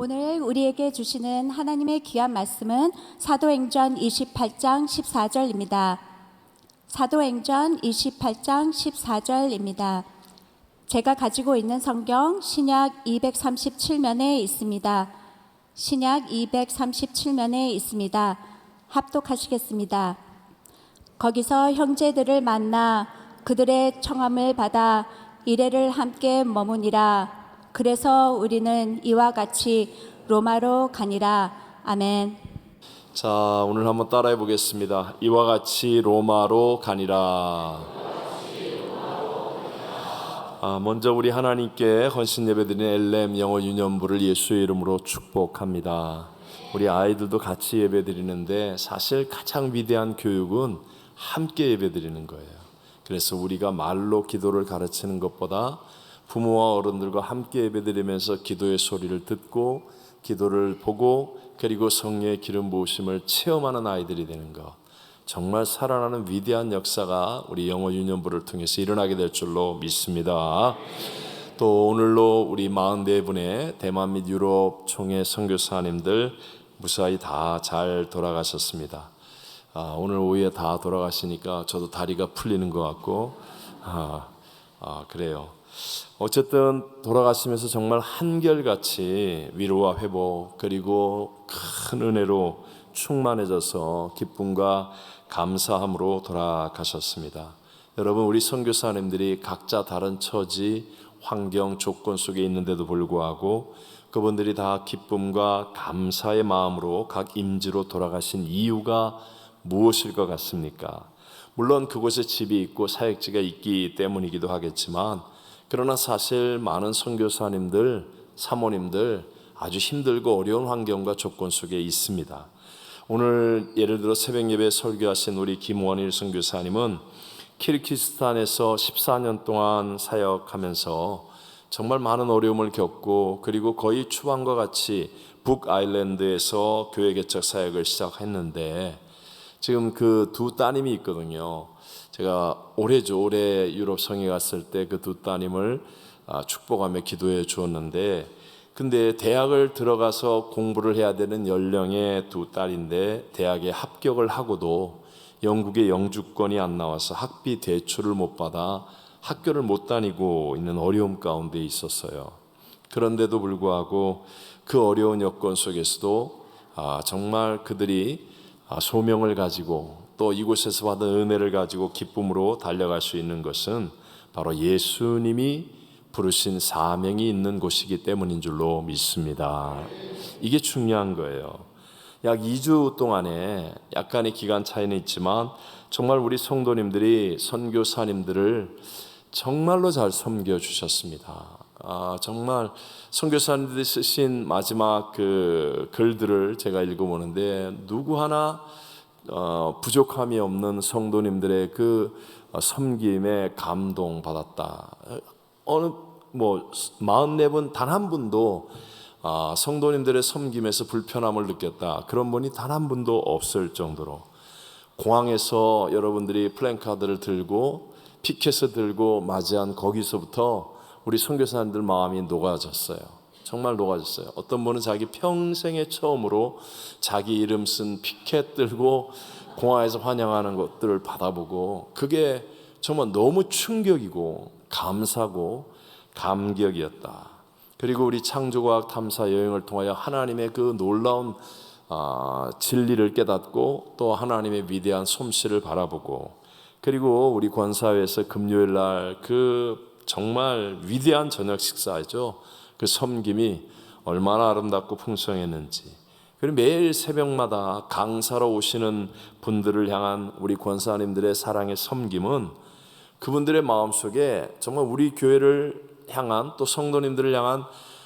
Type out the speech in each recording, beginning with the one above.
오늘 우리에게 주시는 하나님의 귀한 말씀은 사도행전 28장 14절입니다. 사도행전 28장 14절입니다. 제가 가지고 있는 성경 신약 237면에 있습니다. 신약 237면에 있습니다. 합독하시겠습니다. 거기서 형제들을 만나 그들의 청함을 받아 이레를 함께 머무니라. 그래서 우리는 이와 같이 로마로 가니라. 아멘. 자, 오늘 한번 따라해 보겠습니다. 이와 같이 로마로 가니라. 먼저 우리 하나님께 헌신 예배드리는 엘렘 영어 유년부를 예수의 이름으로 축복합니다. 우리 아이들도 같이 예배드리는데 사실 가장 위대한 교육은 함께 예배드리는 거예요. 그래서 우리가 말로 기도를 가르치는 것보다 부모와 어른들과 함께 예배드리면서 기도의 소리를 듣고 기도를 보고 그리고 성령의 기름 부으심을 체험하는 아이들이 되는 것, 정말 살아나는 위대한 역사가 우리 영어 유년부를 통해서 일어나게 될 줄로 믿습니다. 또 오늘로 우리 44분의 대만 및 유럽 총회 선교사님들 무사히 다 잘 돌아가셨습니다. 오늘 오후에 다 돌아가시니까 저도 다리가 풀리는 것 같고 그래요. 어쨌든 돌아가시면서 정말 한결같이 위로와 회복 그리고 큰 은혜로 충만해져서 기쁨과 감사함으로 돌아가셨습니다. 여러분, 우리 선교사님들이 각자 다른 처지, 환경, 조건 속에 있는데도 불구하고 그분들이 다 기쁨과 감사의 마음으로 각 임지로 돌아가신 이유가 무엇일 것 같습니까? 물론 그곳에 집이 있고 사역지가 있기 때문이기도 하겠지만 그러나 사실 많은 선교사님들, 사모님들 아주 힘들고 어려운 환경과 조건 속에 있습니다. 오늘 예를 들어 새벽 예배 설교하신 우리 김원일 선교사님은 키르기스탄에서 14년 동안 사역하면서 정말 많은 어려움을 겪고 그리고 거의 추방과 같이 북아일랜드에서 교회 개척 사역을 시작했는데 지금 그 두 따님이 있거든요. 제가 올해 유럽 성에 갔을 때 그 두 따님을 축복하며 기도해 주었는데, 근데 대학을 들어가서 공부를 해야 되는 연령의 두 딸인데 대학에 합격을 하고도 영국의 영주권이 안 나와서 학비 대출을 못 받아 학교를 못 다니고 있는 어려움 가운데 있었어요. 그런데도 불구하고 그 어려운 여건 속에서도 정말 그들이 소명을 가지고 또 이곳에서 받은 은혜를 가지고 기쁨으로 달려갈 수 있는 것은 바로 예수님이 부르신 사명이 있는 곳이기 때문인 줄로 믿습니다. 이게 중요한 거예요. 약 2주 동안에 약간의 기간 차이는 있지만 정말 우리 성도님들이 선교사님들을 정말로 잘 섬겨주셨습니다. 정말 선교사님들이 쓰신 마지막 그 글들을 제가 읽어보는데 누구 하나 부족함이 없는 성도님들의 그 섬김에 감동받았다. 44분 단 한 분도 성도님들의 섬김에서 불편함을 느꼈다, 그런 분이 단 한 분도 없을 정도로 공항에서 여러분들이 플랜카드를 들고 피켓을 들고 맞이한 거기서부터 우리 선교사님들 마음이 녹아졌어요. 정말 녹아졌어요. 어떤 분은 자기 평생에 처음으로 자기 이름 쓴 피켓 들고 공항에서 환영하는 것들을 받아보고 그게 정말 너무 충격이고 감사고 감격이었다. 그리고 우리 창조과학 탐사 여행을 통하여 하나님의 그 놀라운 진리를 깨닫고 또 하나님의 위대한 솜씨를 바라보고 그리고 우리 권사회에서 금요일 날 그 정말 위대한 저녁 식사죠. 그 섬김이 얼마나 아름답고 풍성했는지, 그리고 매일 새벽마다 강사로 오시는 분들을 향한 우리 권사님들의 사랑의 섬김은 그분들의 마음속에 정말 우리 교회를 향한 또 성도님들을 향한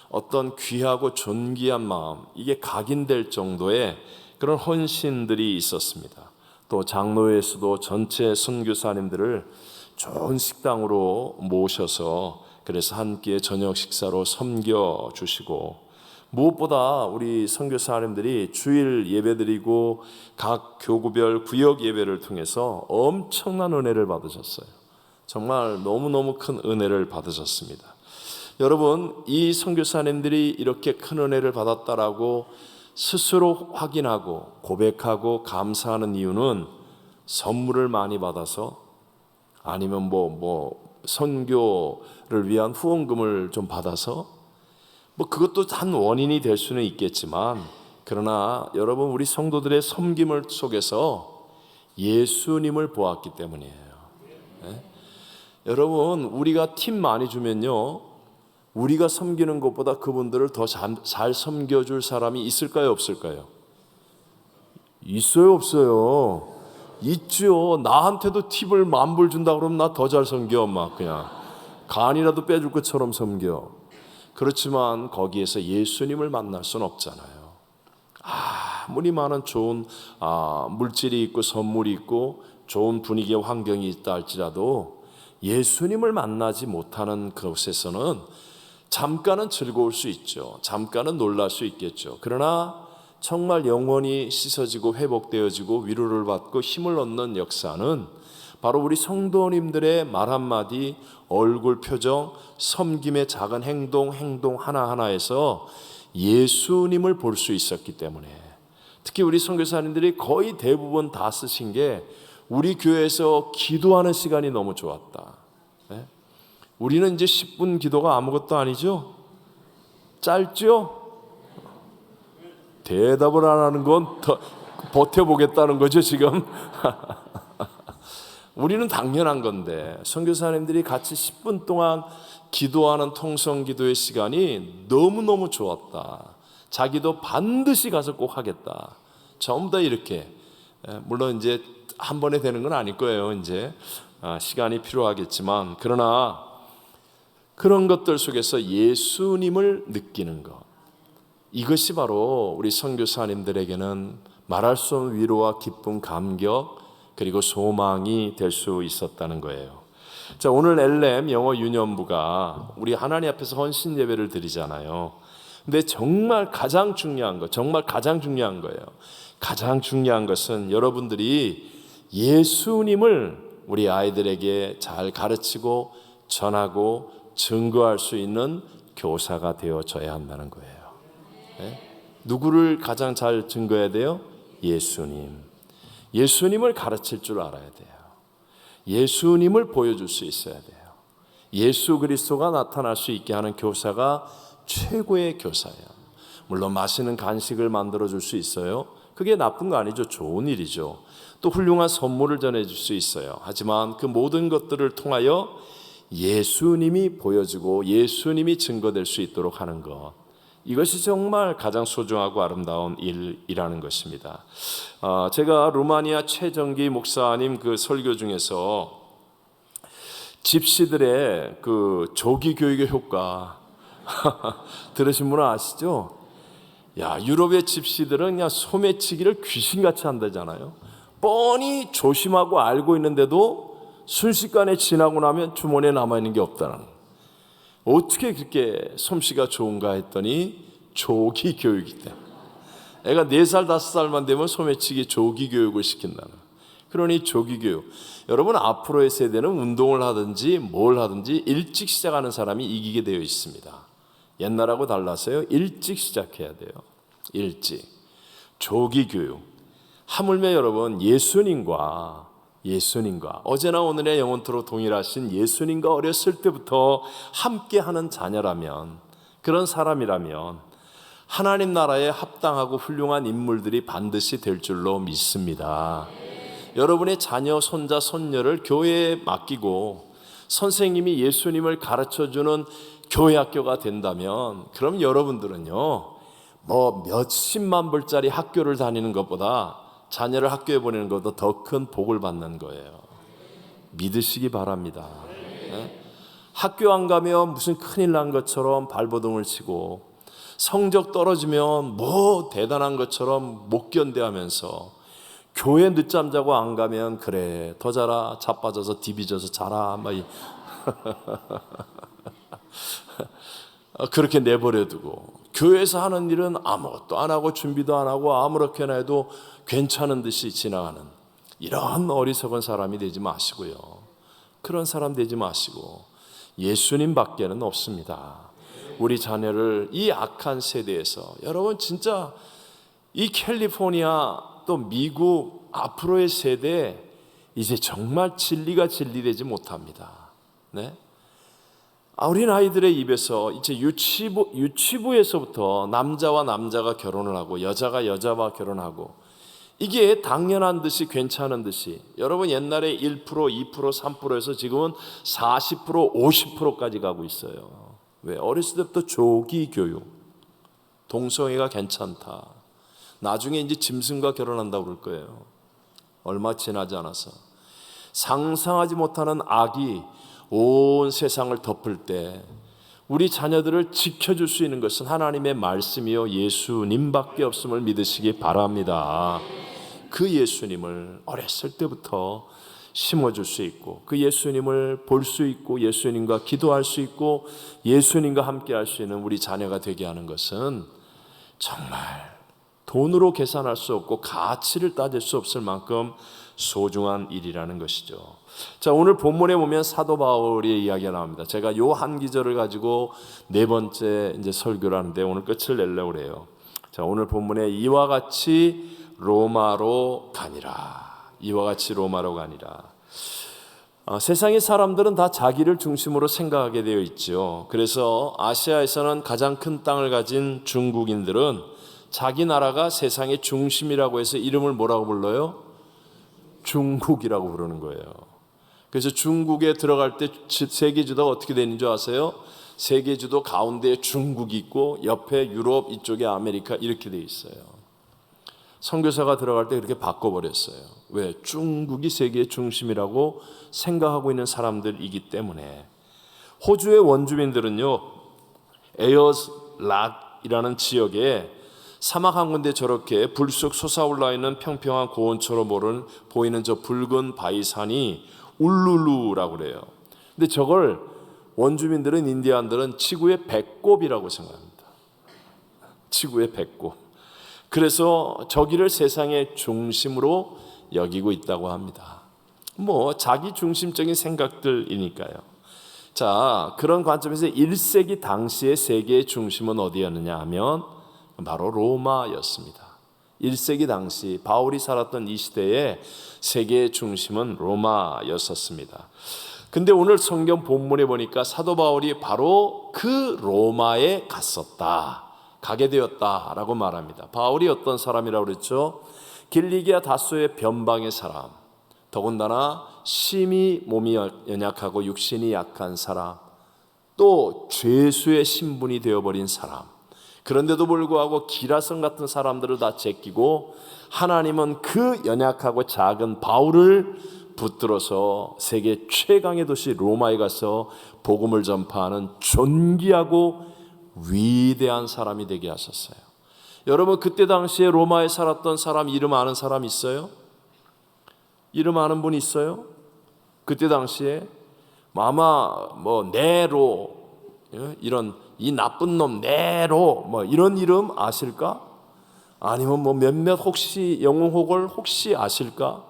어떤 귀하고 존귀한 마음, 이게 각인될 정도의 그런 헌신들이 있었습니다. 또 장로회에서도 전체 선교사님들을 좋은 식당으로 모셔서 그래서 한 끼의 저녁 식사로 섬겨주시고, 무엇보다 우리 선교사님들이 주일 예배드리고 각 교구별 구역 예배를 통해서 엄청난 은혜를 받으셨어요. 정말 너무너무 큰 은혜를 받으셨습니다. 여러분, 이 선교사님들이 이렇게 큰 은혜를 받았다라고 스스로 확인하고 고백하고 감사하는 이유는 선물을 많이 받아서, 아니면 선교를 위한 후원금을 좀 받아서, 그것도 한 원인이 될 수는 있겠지만, 그러나 여러분, 우리 성도들의 섬김을 속에서 예수님을 보았기 때문이에요. 네? 여러분, 우리가 팁 많이 주면요, 우리가 섬기는 것보다 그분들을 더 잘 섬겨줄 사람이 있을까요, 없을까요? 있어요, 없어요? 있죠. 나한테도 팁을 10,000불 준다 그러면 나 더 잘 섬겨. 그냥 간이라도 빼줄 것처럼 섬겨. 그렇지만 거기에서 예수님을 만날 수는 없잖아요. 아무리 많은 좋은 물질이 있고 선물이 있고 좋은 분위기와 환경이 있다 할지라도 예수님을 만나지 못하는 그곳에서는 잠깐은 즐거울 수 있죠. 잠깐은 놀랄 수 있겠죠. 그러나 정말 영원히 씻어지고 회복되어지고 위로를 받고 힘을 얻는 역사는 바로 우리 성도님들의 말 한마디, 얼굴 표정, 섬김의 작은 행동 하나하나에서 예수님을 볼 수 있었기 때문에, 특히 우리 선교사님들이 거의 대부분 다 쓰신 게 우리 교회에서 기도하는 시간이 너무 좋았다. 네? 우리는 이제 10분 기도가 아무것도 아니죠? 짧죠? 대답을 안 하는 건 더 버텨보겠다는 거죠, 지금. 우리는 당연한 건데, 선교사님들이 같이 10분 동안 기도하는 통성기도의 시간이 너무너무 좋았다. 자기도 반드시 가서 꼭 하겠다. 전부 다 이렇게, 물론 이제 한 번에 되는 건 아닐 거예요. 이제 시간이 필요하겠지만, 그러나 그런 것들 속에서 예수님을 느끼는 것, 이것이 바로 우리 선교사님들에게는 말할 수 없는 위로와 기쁨, 감격, 그리고 소망이 될 수 있었다는 거예요. 자, 오늘 LM 영어 유년부가 우리 하나님 앞에서 헌신 예배를 드리잖아요. 근데 정말 가장 중요한 거, 정말 가장 중요한 거예요. 가장 중요한 것은 여러분들이 예수님을 우리 아이들에게 잘 가르치고 전하고 증거할 수 있는 교사가 되어져야 한다는 거예요. 네? 누구를 가장 잘 증거해야 돼요? 예수님. 예수님을 가르칠 줄 알아야 돼요. 예수님을 보여줄 수 있어야 돼요. 예수 그리스도가 나타날 수 있게 하는 교사가 최고의 교사예요. 물론 맛있는 간식을 만들어줄 수 있어요. 그게 나쁜 거 아니죠. 좋은 일이죠. 또 훌륭한 선물을 전해줄 수 있어요. 하지만 그 모든 것들을 통하여 예수님이 보여지고 예수님이 증거될 수 있도록 하는 것, 이것이 정말 가장 소중하고 아름다운 일이라는 것입니다. 제가 루마니아 최정기 목사님 그 설교 중에서 집시들의 그 조기 교육의 효과 들으신 분은 아시죠? 유럽의 집시들은 그냥 소매치기를 귀신같이 한다잖아요. 뻔히 조심하고 알고 있는데도 순식간에 지나고 나면 주머니에 남아있는 게 없다는 거예요. 어떻게 그렇게 솜씨가 좋은가 했더니 조기 교육이 때문에. 애가 4살 5살만 되면 소매치기 조기 교육을 시킨다는 거예요. 그러니 조기 교육, 여러분 앞으로의 세대는 운동을 하든지 뭘 하든지 일찍 시작하는 사람이 이기게 되어 있습니다. 옛날하고 달라서요, 일찍 시작해야 돼요. 일찍. 조기 교육, 하물며 여러분 예수님과 어제나 오늘의 영원토록 동일하신 예수님과 어렸을 때부터 함께하는 자녀라면, 그런 사람이라면 하나님 나라에 합당하고 훌륭한 인물들이 반드시 될 줄로 믿습니다. 여러분의 자녀, 손자, 손녀를 교회에 맡기고 선생님이 예수님을 가르쳐주는 교회 학교가 된다면, 그럼 여러분들은요, 몇십만 불짜리 학교를 다니는 것보다 자녀를 학교에 보내는 것보다 더 큰 복을 받는 거예요. 믿으시기 바랍니다. 네? 학교 안 가면 무슨 큰일 난 것처럼 발버둥을 치고, 성적 떨어지면 뭐 대단한 것처럼 못 견뎌하면서, 교회 늦잠 자고 안 가면 그래 더 자라, 자빠져서 디비져서 자라 그렇게 내버려두고, 교회에서 하는 일은 아무것도 안 하고 준비도 안 하고 아무렇게나 해도 괜찮은 듯이 지나가는 이런 어리석은 사람이 되지 마시고요. 그런 사람 되지 마시고 예수님 밖에는 없습니다. 우리 자녀를 이 악한 세대에서, 여러분 진짜 이 캘리포니아 또 미국 앞으로의 세대에 이제 정말 진리가 진리되지 못합니다. 네? 어린 아이들의 입에서 이제 유치부에서부터 남자와 남자가 결혼을 하고 여자가 여자와 결혼하고, 이게 당연한 듯이 괜찮은 듯이, 여러분 옛날에 1%, 2%, 3%에서 지금은 40%, 50%까지 가고 있어요. 왜? 어렸을 때부터 조기 교육, 동성애가 괜찮다. 나중에 이제 짐승과 결혼한다고 그럴 거예요. 얼마 지나지 않아서 상상하지 못하는 악이 온 세상을 덮을 때 우리 자녀들을 지켜줄 수 있는 것은 하나님의 말씀이요 예수님밖에 없음을 믿으시기 바랍니다. 그 예수님을 어렸을 때부터 심어줄 수 있고, 그 예수님을 볼 수 있고, 예수님과 기도할 수 있고, 예수님과 함께 할 수 있는 우리 자녀가 되게 하는 것은 정말 돈으로 계산할 수 없고 가치를 따질 수 없을 만큼 소중한 일이라는 것이죠. 자, 오늘 본문에 보면 사도 바울의 이야기가 나옵니다. 제가 요 한 기절을 가지고 네 번째 이제 설교를 하는데 오늘 끝을 내려고 그래요. 자, 오늘 본문에 이와 같이 로마로 가니라. 이와 같이 로마로 가니라. 세상의 사람들은 다 자기를 중심으로 생각하게 되어 있죠. 그래서 아시아에서는 가장 큰 땅을 가진 중국인들은 자기 나라가 세상의 중심이라고 해서 이름을 뭐라고 불러요? 중국이라고 부르는 거예요. 그래서 중국에 들어갈 때 세계지도가 어떻게 되는 줄 아세요? 세계지도 가운데에 중국이 있고 옆에 유럽, 이쪽에 아메리카 이렇게 돼 있어요. 선교사가 들어갈 때 그렇게 바꿔버렸어요. 왜? 중국이 세계의 중심이라고 생각하고 있는 사람들이기 때문에. 호주의 원주민들은요, 에어스락이라는 지역에 사막 한 군데 저렇게 불쑥 솟아올라 있는 평평한 고원처럼 보이는 저 붉은 바위산이 울룰루라고 그래요. 근데 저걸 원주민들은, 인디안들은 지구의 배꼽이라고 생각합니다. 지구의 배꼽. 그래서 저기를 세상의 중심으로 여기고 있다고 합니다. 뭐 자기 중심적인 생각들이니까요. 자, 그런 관점에서 1세기 당시의 세계의 중심은 어디였느냐 하면 바로 로마였습니다. 1세기 당시 바울이 살았던 이 시대에 세계의 중심은 로마였었습니다. 근데 오늘 성경 본문에 보니까 사도 바울이 바로 그 로마에 가게 되었다라고 말합니다. 바울이 어떤 사람이라고 그랬죠? 길리기아 다소의 변방의 사람, 더군다나 심히 몸이 연약하고 육신이 약한 사람, 또 죄수의 신분이 되어버린 사람, 그런데도 불구하고 기라성 같은 사람들을 다 제끼고 하나님은 그 연약하고 작은 바울을 붙들어서 세계 최강의 도시 로마에 가서 복음을 전파하는 존귀하고 위대한 사람이 되게 하셨어요. 여러분, 그때 당시에 로마에 살았던 사람 이름 아는 사람 있어요? 이름 아는 분 있어요? 그때 당시에 아마 뭐 네로, 이런 이 나쁜 놈 네로 뭐 이런 이름 아실까? 아니면 뭐 몇몇 혹시 영웅호걸 혹시 아실까?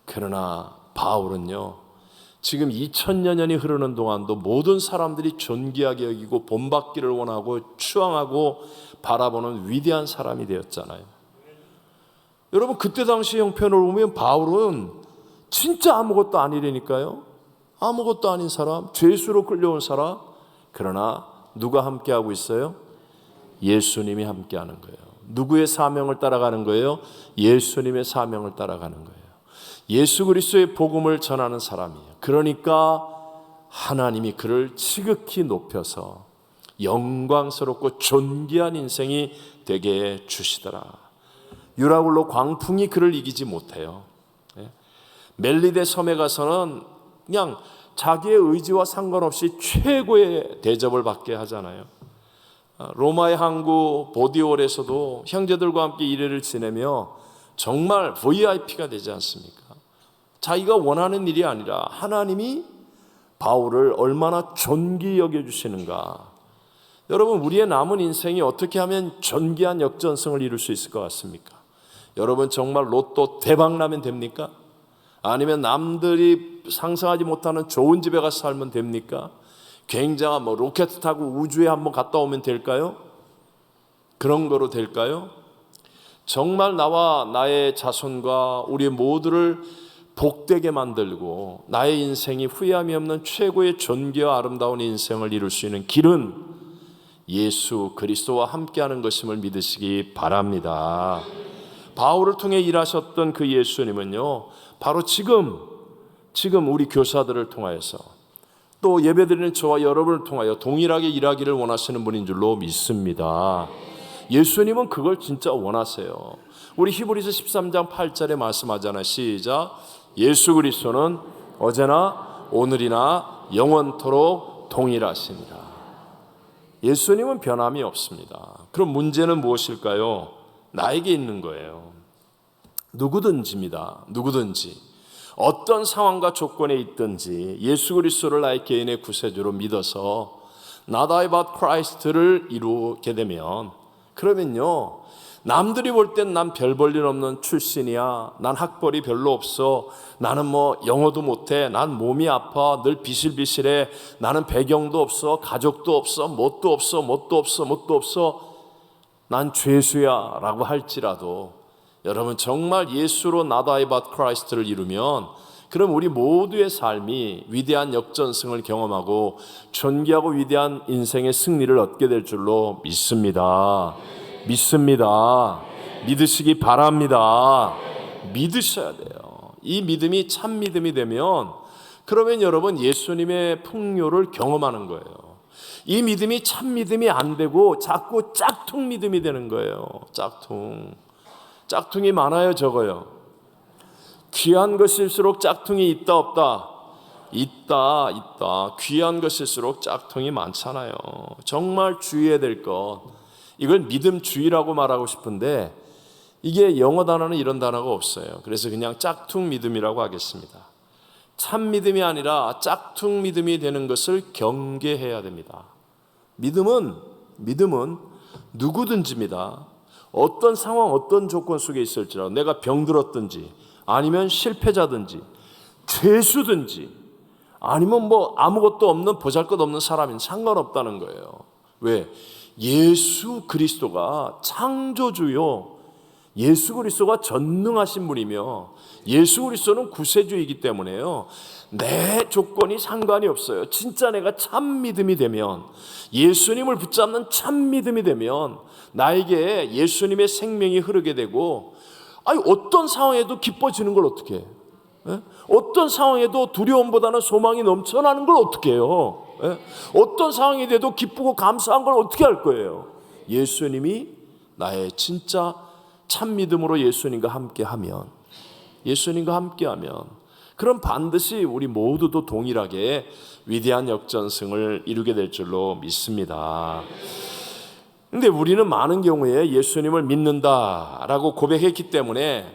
그러나 바울은요, 지금 2000여 년이 흐르는 동안도 모든 사람들이 존귀하게 여기고 본받기를 원하고 추앙하고 바라보는 위대한 사람이 되었잖아요. 여러분, 그때 당시 형편을 보면 바울은 진짜 아무것도 아니라니까요. 아무것도 아닌 사람, 죄수로 끌려온 사람. 그러나 누가 함께하고 있어요? 예수님이 함께하는 거예요. 누구의 사명을 따라가는 거예요? 예수님의 사명을 따라가는 거예요. 예수 그리스도의 복음을 전하는 사람이에요. 그러니까 하나님이 그를 지극히 높여서 영광스럽고 존귀한 인생이 되게 주시더라. 유라굴로 광풍이 그를 이기지 못해요. 멜리데 섬에 가서는 그냥 자기의 의지와 상관없이 최고의 대접을 받게 하잖아요. 로마의 항구 보디올에서도 형제들과 함께 일회를 지내며 정말 VIP가 되지 않습니까? 자기가 원하는 일이 아니라 하나님이 바울을 얼마나 존귀히 여겨주시는가. 여러분, 우리의 남은 인생이 어떻게 하면 존귀한 역전성을 이룰 수 있을 것 같습니까? 여러분, 정말 로또 대박 나면 됩니까? 아니면 남들이 상상하지 못하는 좋은 집에 가서 살면 됩니까? 굉장한 로켓 타고 우주에 한번 갔다 오면 될까요? 그런 거로 될까요? 정말 나와 나의 자손과 우리 모두를 복되게 만들고 나의 인생이 후회함이 없는 최고의 존귀와 아름다운 인생을 이룰 수 있는 길은 예수 그리스도와 함께하는 것임을 믿으시기 바랍니다. 바울을 통해 일하셨던 그 예수님은요, 바로 지금 우리 교사들을 통하여서 또 예배드리는 저와 여러분을 통하여 동일하게 일하기를 원하시는 분인 줄로 믿습니다. 예수님은 그걸 진짜 원하세요. 우리 히브리서 13장 8절에 말씀하잖아요. 시작. 예수 그리스도는 어제나 오늘이나 영원토록 동일하시니라. 예수님은 변함이 없습니다. 그럼 문제는 무엇일까요? 나에게 있는 거예요. 누구든지입니다. 누구든지 어떤 상황과 조건에 있든지 예수 그리스도를 나의 개인의 구세주로 믿어서 Not I but Christ를 이루게 되면, 그러면요, 남들이 볼 땐 난 별 볼 일 없는 출신이야, 난 학벌이 별로 없어, 나는 영어도 못해, 난 몸이 아파, 늘 비실비실해, 나는 배경도 없어, 가족도 없어, 뭣도 없어, 난 죄수야 라고 할지라도, 여러분 정말 예수로 Not I but Christ를 이루면, 그럼 우리 모두의 삶이 위대한 역전승을 경험하고 존귀하고 위대한 인생의 승리를 얻게 될 줄로 믿습니다. 믿으시기 바랍니다. 믿으셔야 돼요. 이 믿음이 참 믿음이 되면, 그러면 여러분 예수님의 풍요를 경험하는 거예요. 이 믿음이 참 믿음이 안 되고 자꾸 짝퉁 믿음이 되는 거예요. 짝퉁이 많아요, 적어요? 귀한 것일수록 짝퉁이 있다 없다? 있다. 귀한 것일수록 짝퉁이 많잖아요. 정말 주의해야 될 것, 이걸 믿음주의라고 말하고 싶은데 이게 영어 단어는 이런 단어가 없어요. 그래서 그냥 짝퉁 믿음이라고 하겠습니다. 참 믿음이 아니라 짝퉁 믿음이 되는 것을 경계해야 됩니다. 믿음은 누구든지입니다. 어떤 상황, 어떤 조건 속에 있을지라도, 내가 병들었든지 아니면 실패자든지 죄수든지 아니면 아무것도 없는 보잘것없는 사람인 상관없다는 거예요. 왜? 예수 그리스도가 창조주요, 예수 그리스도가 전능하신 분이며 예수 그리스도는 구세주이기 때문에요, 내 조건이 상관이 없어요. 진짜 내가 참 믿음이 되면, 예수님을 붙잡는 참 믿음이 되면 나에게 예수님의 생명이 흐르게 되고, 어떤 상황에도 기뻐지는 걸 어떻게 해요? 어떤 상황에도 두려움보다는 소망이 넘쳐나는 걸 어떻게 해요? 어떤 상황이 돼도 기쁘고 감사한 걸 어떻게 할 거예요? 예수님이 나의 진짜 참 믿음으로 예수님과 함께하면, 그럼 반드시 우리 모두도 동일하게 위대한 역전승을 이루게 될 줄로 믿습니다. 근데 우리는 많은 경우에 예수님을 믿는다라고 고백했기 때문에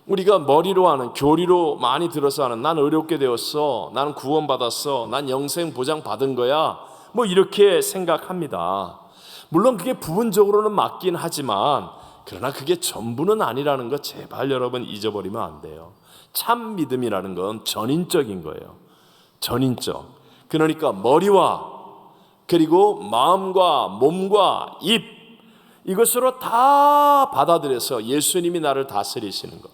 우리가 머리로 하는, 교리로 많이 들어서 하는, 난 의롭게 되었어, 나는 구원받았어, 난 영생 보장 받은 거야, 이렇게 생각합니다. 물론 그게 부분적으로는 맞긴 하지만, 그러나 그게 전부는 아니라는 거 제발 여러분 잊어버리면 안 돼요. 참 믿음이라는 건 전인적인 거예요. 전인적. 그러니까 머리와 그리고 마음과 몸과 입, 이것으로 다 받아들여서 예수님이 나를 다스리시는 것.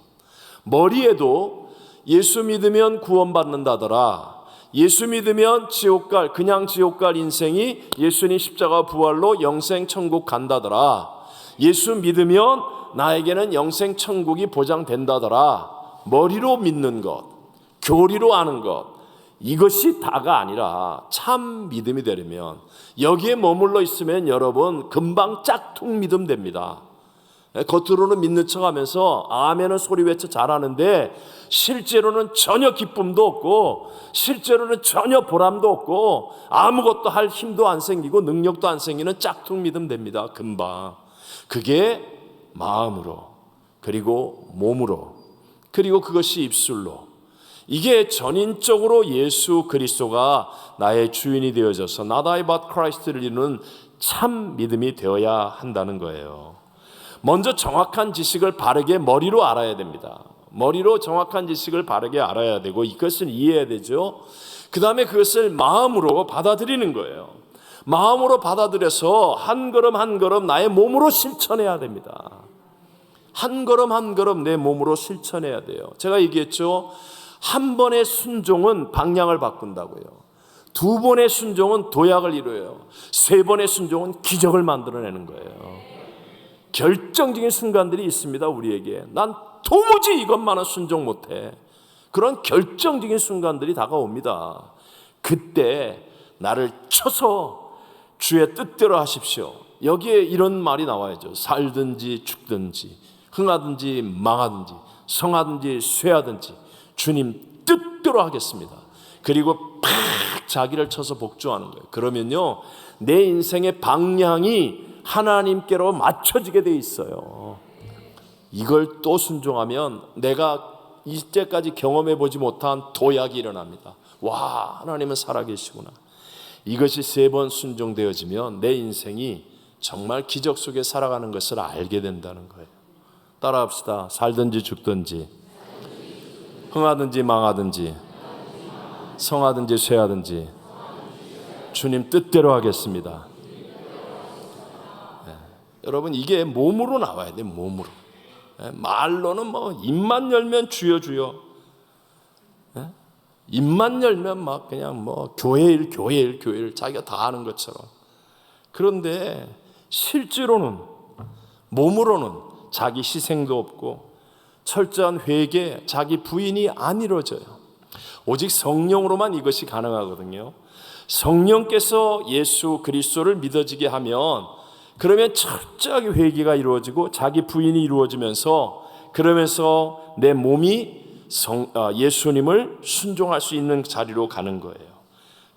머리에도 예수 믿으면 구원받는다더라, 예수 믿으면 그냥 지옥 갈 인생이 예수님 십자가 부활로 영생 천국 간다더라, 예수 믿으면 나에게는 영생 천국이 보장된다더라. 머리로 믿는 것, 교리로 아는 것, 이것이 다가 아니라 참 믿음이 되려면, 여기에 머물러 있으면 여러분 금방 짝퉁 믿음 됩니다. 겉으로는 믿는 척하면서 아멘은 소리 외쳐 잘하는데 실제로는 전혀 기쁨도 없고, 실제로는 전혀 보람도 없고, 아무것도 할 힘도 안 생기고 능력도 안 생기는 짝퉁 믿음 됩니다. 금방. 그게 마음으로, 그리고 몸으로, 그리고 그것이 입술로, 이게 전인적으로 예수 그리스도가 나의 주인이 되어져서 Not I but Christ를 이루는 참 믿음이 되어야 한다는 거예요. 먼저 정확한 지식을 바르게 머리로 알아야 됩니다. 머리로 정확한 지식을 바르게 알아야 되고 이것을 이해해야 되죠. 그 다음에 그것을 마음으로 받아들이는 거예요. 마음으로 받아들여서 한 걸음 한 걸음 나의 몸으로 실천해야 됩니다. 한 걸음 한 걸음 내 몸으로 실천해야 돼요. 제가 얘기했죠. 한 번의 순종은 방향을 바꾼다고요. 두 번의 순종은 도약을 이루어요. 세 번의 순종은 기적을 만들어내는 거예요. 결정적인 순간들이 있습니다. 우리에게 난 도무지 이것만은 순종 못해. 그런 결정적인 순간들이 다가옵니다. 그때 나를 쳐서 주의 뜻대로 하십시오. 여기에 이런 말이 나와야죠. 살든지 죽든지 흥하든지 망하든지 성하든지 쇠하든지 주님 뜻대로 하겠습니다. 그리고 팍 자기를 쳐서 복종하는 거예요. 그러면요 내 인생의 방향이 하나님께로 맞춰지게 돼 있어요. 이걸 또 순종하면 내가 이때까지 경험해 보지 못한 도약이 일어납니다. 와, 하나님은 살아계시구나. 이것이 세 번 순종되어지면 내 인생이 정말 기적 속에 살아가는 것을 알게 된다는 거예요. 따라합시다. 살든지 죽든지 흥하든지 망하든지 성하든지 쇠하든지 주님 뜻대로 하겠습니다. 네. 여러분 이게 몸으로 나와야 돼요. 몸으로. 네. 말로는 뭐 입만 열면 주여 주여. 네. 입만 열면 막 그냥 뭐 교회 일 자기가 다 하는 것처럼. 그런데 실제로는 몸으로는 자기 희생도 없고 철저한 회개, 자기 부인이 안 이루어져요. 오직 성령으로만 이것이 가능하거든요. 성령께서 예수 그리스도를 믿어지게 하면 그러면 철저하게 회개가 이루어지고 자기 부인이 이루어지면서 그러면서 내 몸이 예수님을 순종할 수 있는 자리로 가는 거예요.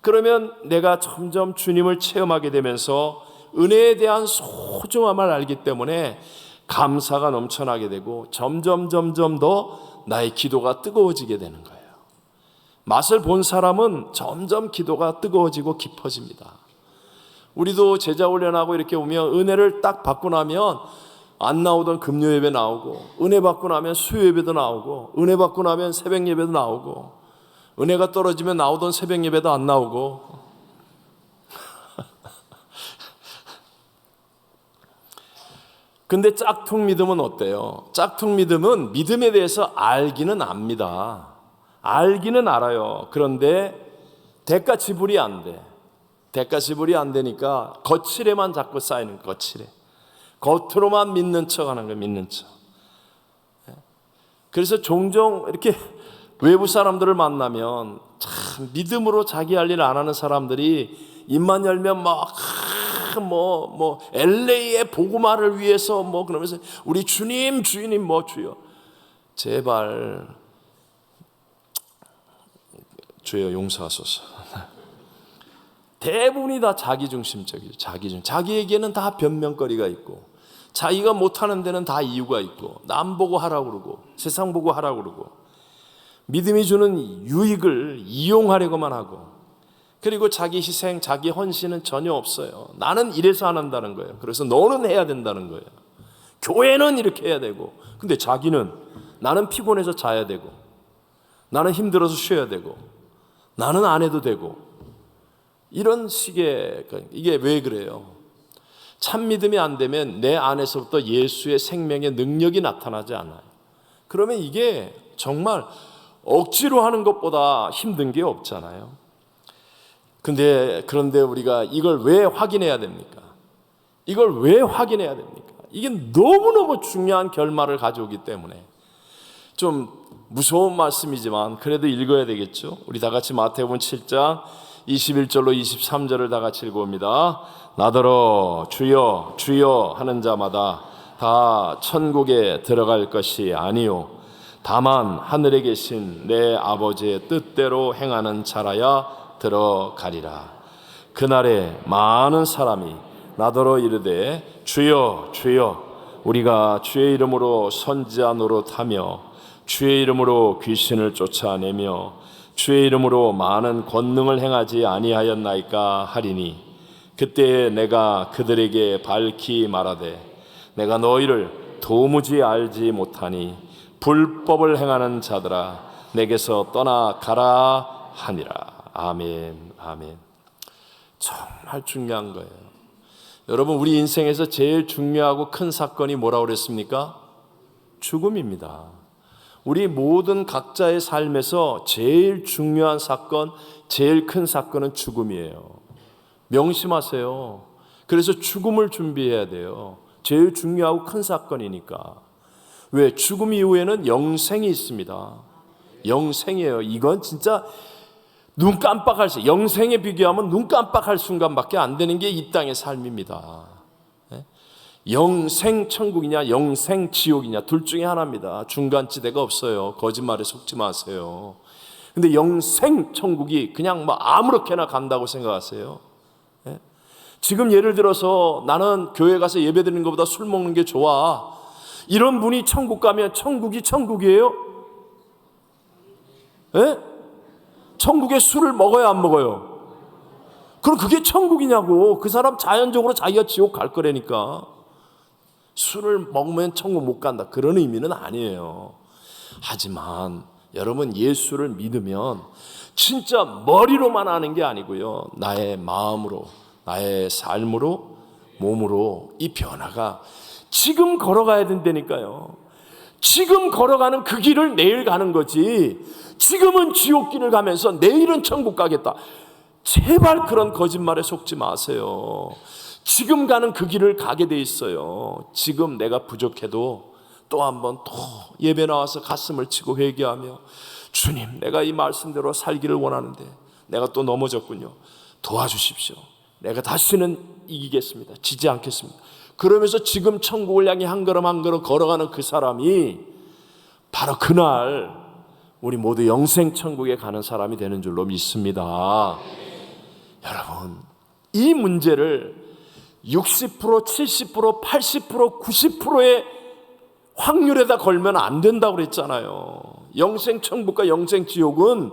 그러면 내가 점점 주님을 체험하게 되면서 은혜에 대한 소중함을 알기 때문에 감사가 넘쳐나게 되고 점점 더 나의 기도가 뜨거워지게 되는 거예요. 맛을 본 사람은 점점 기도가 뜨거워지고 깊어집니다. 우리도 제자 훈련하고 이렇게 오면 은혜를 딱 받고 나면 안 나오던 금요 예배 나오고 은혜 받고 나면 수요 예배도 나오고 은혜 받고 나면 새벽 예배도 나오고 은혜가 떨어지면 나오던 새벽 예배도 안 나오고 근데 짝퉁 믿음은 어때요? 짝퉁 믿음은 믿음에 대해서 알기는 압니다. 알기는 알아요. 그런데 대가 지불이 안 돼. 대가 지불이 안 되니까 거칠에만 자꾸 쌓이는 거칠에. 겉으로만 믿는 척 하는 거예요. 믿는 척. 그래서 종종 이렇게 외부 사람들을 만나면 참 믿음으로 자기 할 일 안 하는 사람들이 입만 열면 막 LA의 복음화를 위해서 그러면서 우리 주님 주여 제발 주여 용서하소서. 대부분이 다 자기중심적이죠. 자기에게는 다 변명거리가 있고 자기가 못하는 데는 다 이유가 있고 남 보고 하라고 그러고 세상 보고 하라고 그러고 믿음이 주는 유익을 이용하려고만 하고 그리고 자기 희생, 자기 헌신은 전혀 없어요. 나는 이래서 안 한다는 거예요. 그래서 너는 해야 된다는 거예요. 교회는 이렇게 해야 되고 근데 자기는 나는 피곤해서 자야 되고 나는 힘들어서 쉬어야 되고 나는 안 해도 되고 이런 식의 이게 왜 그래요? 참 믿음이 안 되면 내 안에서부터 예수의 생명의 능력이 나타나지 않아요. 그러면 이게 정말 억지로 하는 것보다 힘든 게 없잖아요. 그런데 우리가 이걸 왜 확인해야 됩니까? 이걸 왜 확인해야 됩니까? 이게 너무너무 중요한 결말을 가져오기 때문에 좀 무서운 말씀이지만 그래도 읽어야 되겠죠. 우리 다 같이 마태복음 7장 21절로 23절을 다 같이 읽어봅니다. 나더러 주여 주여 하는 자마다 다 천국에 들어갈 것이 아니요 다만 하늘에 계신 내 아버지의 뜻대로 행하는 자라야 들어가리라. 그날에 많은 사람이 나더러 이르되 주여 주여 우리가 주의 이름으로 선지자 노릇하며 주의 이름으로 귀신을 쫓아내며 주의 이름으로 많은 권능을 행하지 아니하였나이까 하리니 그때에 내가 그들에게 밝히 말하되 내가 너희를 도무지 알지 못하니 불법을 행하는 자들아 내게서 떠나가라 하니라. 아멘. 아멘. 정말 중요한 거예요. 여러분, 우리 인생에서 제일 중요하고 큰 사건이 뭐라고 그랬습니까? 죽음입니다. 우리 모든 각자의 삶에서 제일 중요한 사건, 제일 큰 사건은 죽음이에요. 명심하세요. 그래서 죽음을 준비해야 돼요. 제일 중요하고 큰 사건이니까. 왜? 죽음 이후에는 영생이 있습니다. 영생이에요. 이건 진짜 눈 깜빡할 수, 영생에 비교하면 눈 깜빡할 순간밖에 안 되는 게 이 땅의 삶입니다. 영생 천국이냐 영생 지옥이냐 둘 중에 하나입니다. 중간지대가 없어요. 거짓말에 속지 마세요. 근데 영생 천국이 그냥 뭐 아무렇게나 간다고 생각하세요? 지금 예를 들어서 나는 교회 가서 예배 드리는 것보다 술 먹는 게 좋아, 이런 분이 천국 가면 천국이 천국이에요? 천국에 술을 먹어야 안 먹어요? 그럼 그게 천국이냐고. 그 사람 자연적으로 자기가 지옥 갈 거라니까. 술을 먹으면 천국 못 간다, 그런 의미는 아니에요. 하지만 여러분, 예수를 믿으면 진짜 머리로만 아는 게 아니고요, 나의 마음으로, 나의 삶으로, 몸으로 이 변화가 지금 걸어가야 된다니까요. 지금 걸어가는 그 길을 내일 가는 거지, 지금은 지옥길을 가면서 내일은 천국 가겠다, 제발 그런 거짓말에 속지 마세요. 지금 가는 그 길을 가게 돼 있어요. 지금 내가 부족해도 또 한번 또 예배 나와서 가슴을 치고 회개하며, 주님, 내가 이 말씀대로 살기를 원하는데 내가 또 넘어졌군요, 도와주십시오. 내가 다시는 이기겠습니다. 지지 않겠습니다. 그러면서 지금 천국을 향해 한 걸음 한 걸음 걸어가는 그 사람이 바로 그날 우리 모두 영생 천국에 가는 사람이 되는 줄로 믿습니다. 여러분, 이 문제를 60%, 70%, 80%, 90%의 확률에다 걸면 안 된다고 그랬잖아요. 영생 천국과 영생 지옥은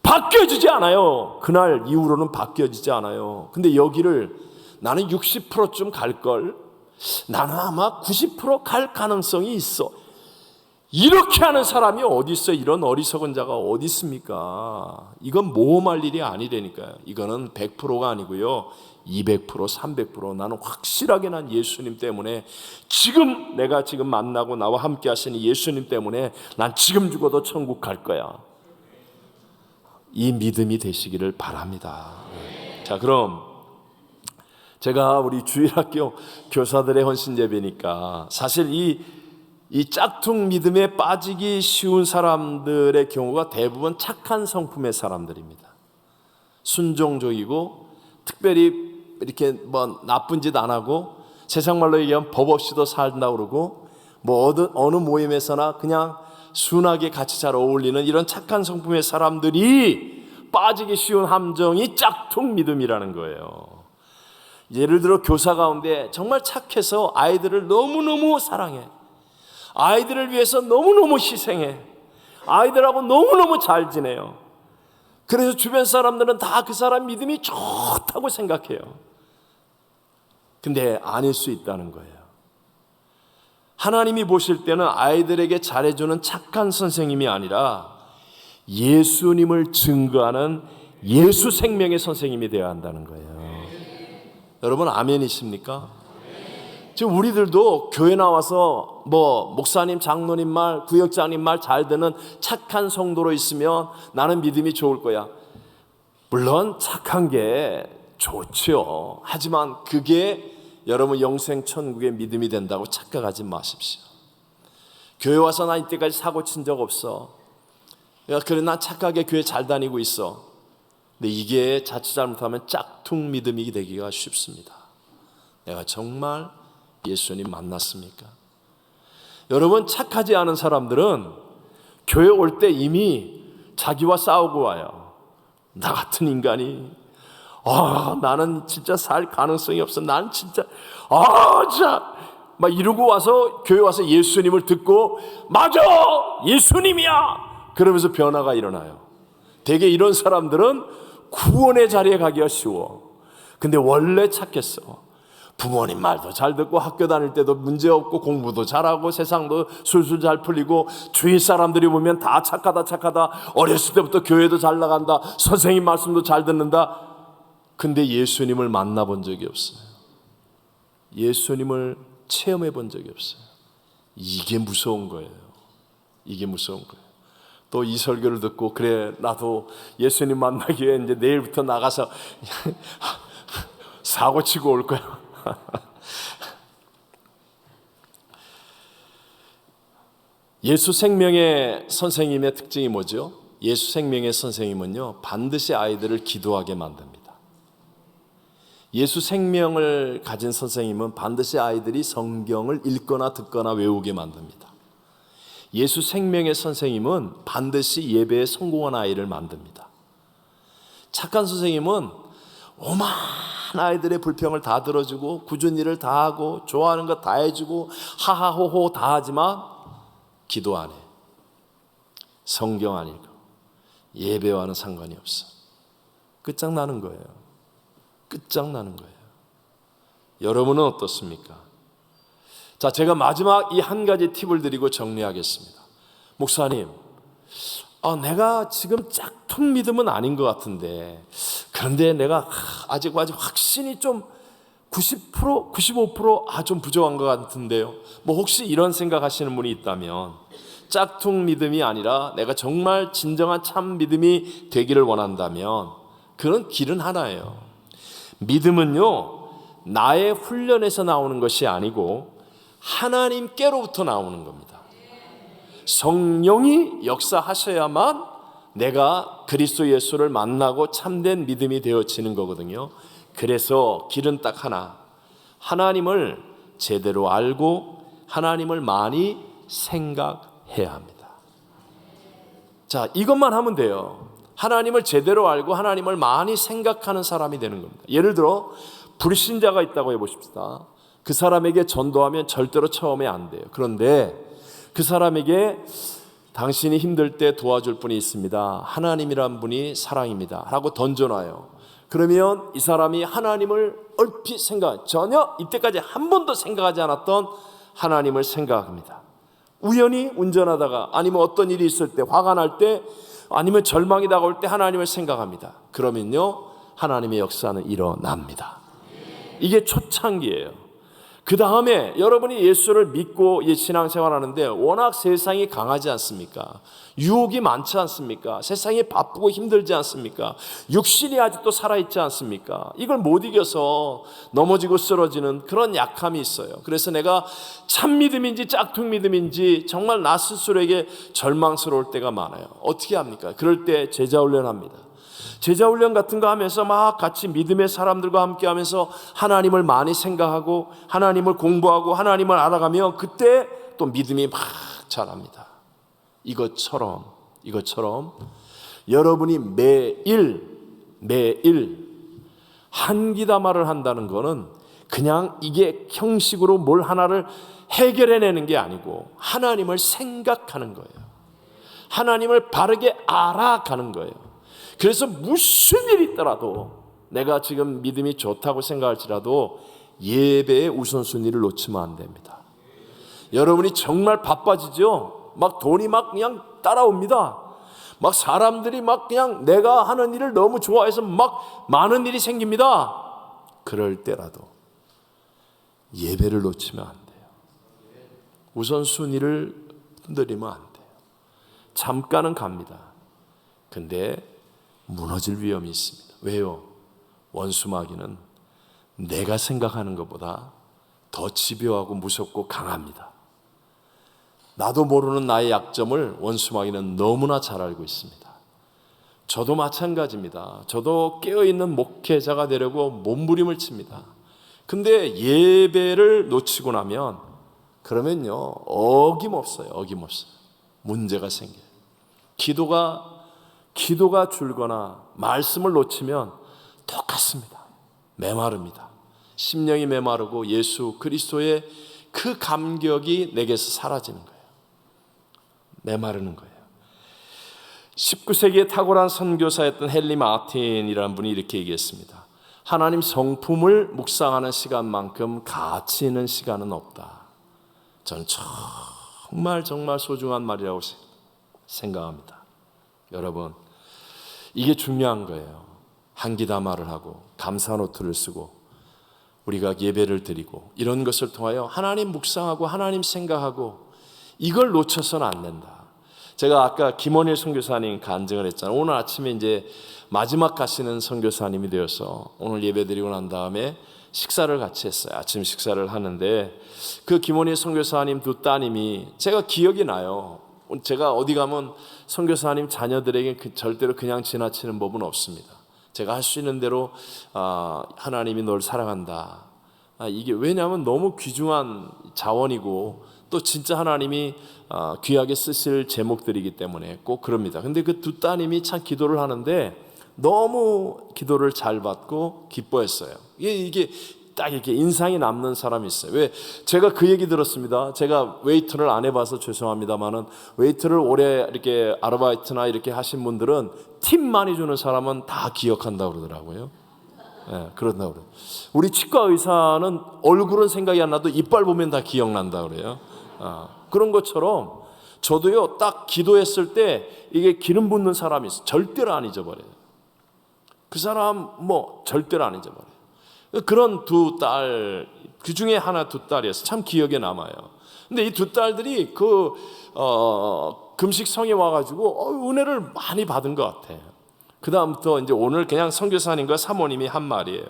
바뀌어지지 않아요. 그날 이후로는 바뀌어지지 않아요. 근데 여기를 나는 60%쯤 갈걸, 나는 아마 90%갈 가능성이 있어, 이렇게 하는 사람이 어디 있어요? 이런 어리석은 자가 어디 있습니까? 이건 모험할 일이 아니라니까요. 이거는 100%가 아니고요, 200%, 300% 나는 확실하게 난 예수님 때문에, 지금 내가 지금 만나고 나와 함께 하시는 예수님 때문에 난 지금 죽어도 천국 갈 거야, 이 믿음이 되시기를 바랍니다. 자, 그럼 제가 우리 주일학교 교사들의 헌신 예배니까 사실 이 짝퉁 믿음에 빠지기 쉬운 사람들의 경우가 대부분 착한 성품의 사람들입니다. 순종적이고 특별히 이렇게 뭐 나쁜 짓 안 하고, 세상 말로 얘기하면 법 없이도 살다 그러고, 뭐 어느 모임에서나 그냥 순하게 같이 잘 어울리는 이런 착한 성품의 사람들이 빠지기 쉬운 함정이 짝퉁 믿음이라는 거예요. 예를 들어 교사 가운데 정말 착해서 아이들을 너무너무 사랑해, 아이들을 위해서 너무너무 희생해, 아이들하고 너무너무 잘 지내요. 그래서 주변 사람들은 다 그 사람 믿음이 좋다고 생각해요. 근데 아닐 수 있다는 거예요. 하나님이 보실 때는 아이들에게 잘해주는 착한 선생님이 아니라 예수님을 증거하는 예수 생명의 선생님이 되어야 한다는 거예요. 여러분, 아멘이십니까? 지금 우리들도 교회 나와서 뭐 목사님, 장로님 말, 구역장님 말 잘 듣는 착한 성도로 있으면 나는 믿음이 좋을 거야. 물론 착한 게 좋죠. 하지만 그게 여러분 영생 천국의 믿음이 된다고 착각하지 마십시오. 교회 와서 나 이때까지 사고 친 적 없어, 그래 난 착하게 교회 잘 다니고 있어. 근데 이게 자칫 잘못하면 짝퉁 믿음이 되기가 쉽습니다. 내가 정말 예수님 만났습니까? 여러분, 착하지 않은 사람들은 교회 올 때 이미 자기와 싸우고 와요. 나 같은 인간이, 나는 진짜 살 가능성이 없어, 난 진짜 자 막 이러고 와서 교회 와서 예수님을 듣고, 맞아, 예수님이야, 그러면서 변화가 일어나요. 대개 이런 사람들은 구원의 자리에 가기가 쉬워. 근데 원래 착했어, 부모님 말도 잘 듣고 학교 다닐 때도 문제 없고 공부도 잘하고 세상도 술술 잘 풀리고 주위 사람들이 보면 다 착하다 어렸을 때부터 교회도 잘 나간다 선생님 말씀도 잘 듣는다. 근데 예수님을 만나본 적이 없어요. 예수님을 체험해 본 적이 없어요. 이게 무서운 거예요. 이게 무서운 거예요. 또 이 설교를 듣고 그래 나도 예수님 만나기 위해 이제 내일부터 나가서 사고 치고 올 거야. 예수 생명의 선생님의 특징이 뭐죠? 예수 생명의 선생님은요, 반드시 아이들을 기도하게 만듭니다. 예수 생명을 가진 선생님은 반드시 아이들이 성경을 읽거나 듣거나 외우게 만듭니다. 예수 생명의 선생님은 반드시 예배에 성공한 아이를 만듭니다. 착한 선생님은 오만 아이들의 불평을 다 들어주고 굳은 일을 다 하고 좋아하는 거 다 해주고 하하호호 다 하지만 기도 안 해. 성경 안 읽어. 예배와는 상관이 없어. 끝장나는 거예요. 끝장나는 거예요. 여러분은 어떻습니까? 자, 제가 마지막 이 한 가지 팁을 드리고 정리하겠습니다. 목사님, 내가 지금 짝퉁 믿음은 아닌 것 같은데 그런데 내가 아직 확신이 좀 90%, 95% 좀 부족한 것 같은데요. 뭐 혹시 이런 생각하시는 분이 있다면 짝퉁 믿음이 아니라 내가 정말 진정한 참 믿음이 되기를 원한다면 그런 길은 하나예요. 믿음은요, 나의 훈련에서 나오는 것이 아니고 하나님께로부터 나오는 겁니다. 성령이 역사하셔야만 내가 그리스도 예수를 만나고 참된 믿음이 되어지는 거거든요. 그래서 길은 딱 하나, 하나님을 제대로 알고 하나님을 많이 생각해야 합니다. 자, 이것만 하면 돼요. 하나님을 제대로 알고 하나님을 많이 생각하는 사람이 되는 겁니다. 예를 들어 불신자가 있다고 해보십시다. 그 사람에게 전도하면 절대로 처음에 안 돼요. 그런데 그 사람에게 당신이 힘들 때 도와줄 분이 있습니다. 하나님이란 분이 사랑입니다. 라고 던져놔요. 그러면 이 사람이 하나님을 얼핏 전혀 이때까지 한 번도 생각하지 않았던 하나님을 생각합니다. 우연히 운전하다가 아니면 어떤 일이 있을 때 화가 날 때 아니면 절망이 다가올 때 하나님을 생각합니다. 그러면요, 하나님의 역사는 일어납니다. 이게 초창기예요. 그 다음에 여러분이 예수를 믿고 신앙생활하는데 워낙 세상이 강하지 않습니까? 유혹이 많지 않습니까? 세상이 바쁘고 힘들지 않습니까? 육신이 아직도 살아있지 않습니까? 이걸 못 이겨서 넘어지고 쓰러지는 그런 약함이 있어요. 그래서 내가 참 믿음인지 짝퉁 믿음인지 정말 나 스스로에게 절망스러울 때가 많아요. 어떻게 합니까? 그럴 때 제자훈련합니다. 제자훈련 같은 거 하면서 막 같이 믿음의 사람들과 함께 하면서 하나님을 많이 생각하고 하나님을 공부하고 하나님을 알아가면 그때 또 믿음이 막 자랍니다. 이것처럼 여러분이 매일 한 기다말을 한다는 거는 그냥 이게 형식으로 뭘 하나를 해결해내는 게 아니고 하나님을 생각하는 거예요. 하나님을 바르게 알아가는 거예요. 그래서 무슨 일이 있더라도 내가 지금 믿음이 좋다고 생각할지라도 예배의 우선순위를 놓치면 안 됩니다. 여러분이 정말 바빠지죠? 막 돈이 막 그냥 따라옵니다. 막 사람들이 막 그냥 내가 하는 일을 너무 좋아해서 막 많은 일이 생깁니다. 그럴 때라도 예배를 놓치면 안 돼요. 우선순위를 흔들리면 안 돼요. 잠깐은 갑니다. 근데 무너질 위험이 있습니다. 왜요? 원수마귀는 내가 생각하는 것보다 더 집요하고 무섭고 강합니다. 나도 모르는 나의 약점을 원수마귀는 너무나 잘 알고 있습니다. 저도 마찬가지입니다. 저도 깨어있는 목회자가 되려고 몸부림을 칩니다. 근데 예배를 놓치고 나면 그러면요, 어김없어요. 문제가 생겨요. 기도가 줄거나 말씀을 놓치면 똑같습니다. 메마릅니다. 심령이 메마르고 예수 그리스도의 그 감격이 내게서 사라지는 거예요. 메마르는 거예요. 19세기에 탁월한 선교사였던 헨리 마틴이라는 분이 이렇게 얘기했습니다. 하나님 성품을 묵상하는 시간만큼 가치 있는 시간은 없다. 저는 정말 소중한 말이라고 생각합니다. 여러분, 이게 중요한 거예요. 한기다말을 하고 감사 노트를 쓰고 우리가 예배를 드리고 이런 것을 통하여 하나님 묵상하고 하나님 생각하고 이걸 놓쳐서는 안 된다. 제가 아까 김원일 선교사님 간증을 했잖아요. 오늘 아침에 이제 마지막 가시는 선교사님이 되어서 오늘 예배 드리고 난 다음에 식사를 같이 했어요. 아침 식사를 하는데 그 김원일 선교사님 두 따님이 제가 기억이 나요. 제가 어디 가면 선교사님 자녀들에게 절대로 그냥 지나치는 법은 없습니다. 제가 할 수 있는 대로 하나님이 널 사랑한다. 이게 왜냐하면 너무 귀중한 자원이고 또 진짜 하나님이 귀하게 쓰실 제목들이기 때문에 꼭 그럽니다. 근데 그 두 따님이 참 기도를 하는데 너무 기도를 잘 받고 기뻐했어요. 이게 딱 이렇게 인상이 남는 사람이 있어요. 왜? 제가 그 얘기 들었습니다. 제가 웨이터를 안 해봐서 죄송합니다만은 웨이터를 오래 이렇게 아르바이트나 이렇게 하신 분들은 팁 많이 주는 사람은 다 기억한다고 그러더라고요. 예, 그런다고 그래요. 우리 치과 의사는 얼굴은 생각이 안 나도 이빨 보면 다 기억난다고 그래요. 그런 것처럼 저도요, 딱 기도했을 때 이게 기름 붓는 사람이 있어요. 절대로 안 잊어버려요. 그 사람 절대로 안 잊어버려요. 그런 두 딸, 그 중에 하나 두 딸이었어요. 참 기억에 남아요. 근데 이 두 딸들이 금식성에 와가지고 은혜를 많이 받은 것 같아요. 그 다음부터 이제 오늘 그냥 선교사님과 사모님이 한 말이에요.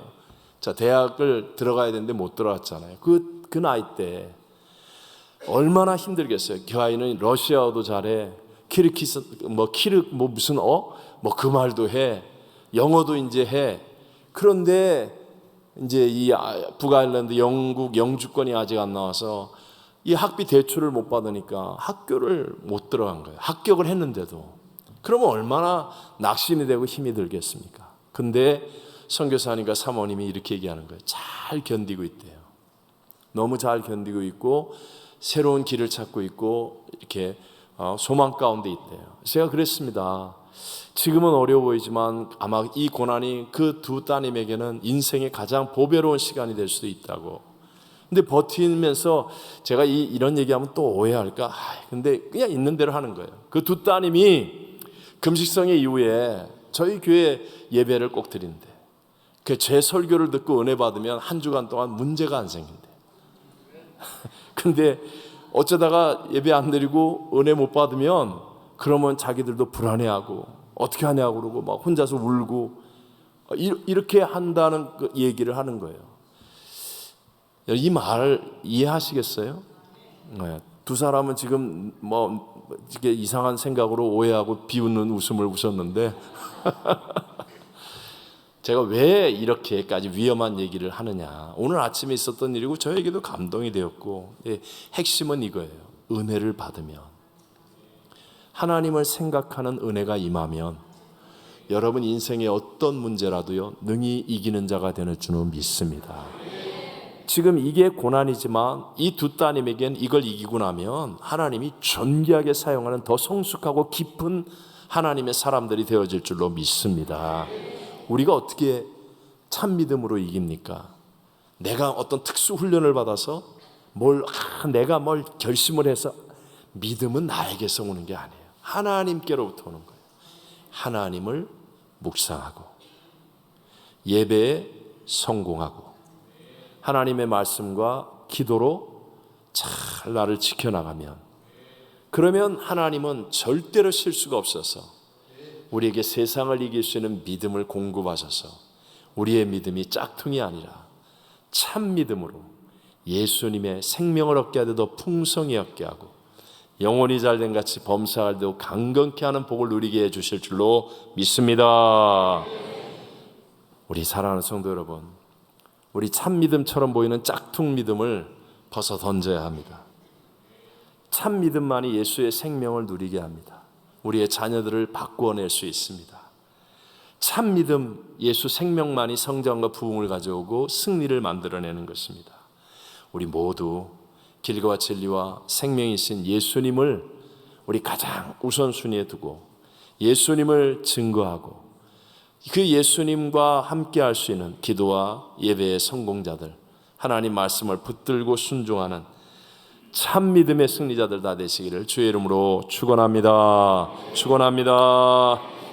자, 대학을 들어가야 되는데 못 들어갔잖아요. 그 나이 때 얼마나 힘들겠어요. 그 아이는 러시아어도 잘해, 그 말도 해, 영어도 이제 해. 그런데 이제 이 북아일랜드 영국 영주권이 아직 안 나와서 이 학비 대출을 못 받으니까 학교를 못 들어간 거예요. 합격을 했는데도. 그러면 얼마나 낙심이 되고 힘이 들겠습니까? 근데 선교사님과 사모님이 이렇게 얘기하는 거예요. 잘 견디고 있대요. 너무 잘 견디고 있고 새로운 길을 찾고 있고 이렇게 소망 가운데 있대요. 제가 그랬습니다. 지금은 어려워 보이지만 아마 이 고난이 그 두 따님에게는 인생의 가장 보배로운 시간이 될 수도 있다고. 근데 버티면서 제가 이런 얘기하면 또 오해할까? 근데 그냥 있는 대로 하는 거예요. 그 두 따님이 금식성의 이후에 저희 교회 예배를 꼭 드린대. 제 설교를 듣고 은혜 받으면 한 주간 동안 문제가 안 생긴대. 근데 어쩌다가 예배 안 드리고 은혜 못 받으면 그러면 자기들도 불안해하고 어떻게 하냐고 그러고 막 혼자서 울고 이렇게 한다는 그 얘기를 하는 거예요. 이 말 이해하시겠어요? 네. 두 사람은 지금 이게 이상한 생각으로 오해하고 비웃는 웃음을 웃었는데 제가 왜 이렇게까지 위험한 얘기를 하느냐. 오늘 아침에 있었던 일이고 저에게도 감동이 되었고 핵심은 이거예요. 은혜를 받으면, 하나님을 생각하는 은혜가 임하면 여러분 인생의 어떤 문제라도요 능히 이기는 자가 되는 줄을 믿습니다. 지금 이게 고난이지만 이 두 따님에겐 이걸 이기고 나면 하나님이 존귀하게 사용하는 더 성숙하고 깊은 하나님의 사람들이 되어질 줄로 믿습니다. 우리가 어떻게 참 믿음으로 이깁니까? 내가 어떤 특수 훈련을 받아서 내가 뭘 결심을 해서. 믿음은 나에게서 오는 게 아니에요. 하나님께로부터 오는 거예요. 하나님을 묵상하고 예배에 성공하고 하나님의 말씀과 기도로 잘 나를 지켜나가면, 그러면 하나님은 절대로 실수가 없어서 우리에게 세상을 이길 수 있는 믿음을 공급하셔서 우리의 믿음이 짝퉁이 아니라 참 믿음으로 예수님의 생명을 얻게 하되 더 풍성히 얻게 하고 영혼이 잘된 같이 범사할 때도 강건케 하는 복을 누리게 해주실 줄로 믿습니다. 우리 사랑하는 성도 여러분, 우리 참 믿음처럼 보이는 짝퉁 믿음을 벗어 던져야 합니다. 참 믿음만이 예수의 생명을 누리게 합니다. 우리의 자녀들을 바꾸어낼 수 있습니다. 참 믿음, 예수 생명만이 성장과 부흥을 가져오고 승리를 만들어내는 것입니다. 우리 모두 길과 진리와 생명이신 예수님을 우리 가장 우선순위에 두고 예수님을 증거하고 그 예수님과 함께 할 수 있는 기도와 예배의 성공자들, 하나님 말씀을 붙들고 순종하는 참 믿음의 승리자들 다 되시기를 주의 이름으로 축원합니다. 축원합니다.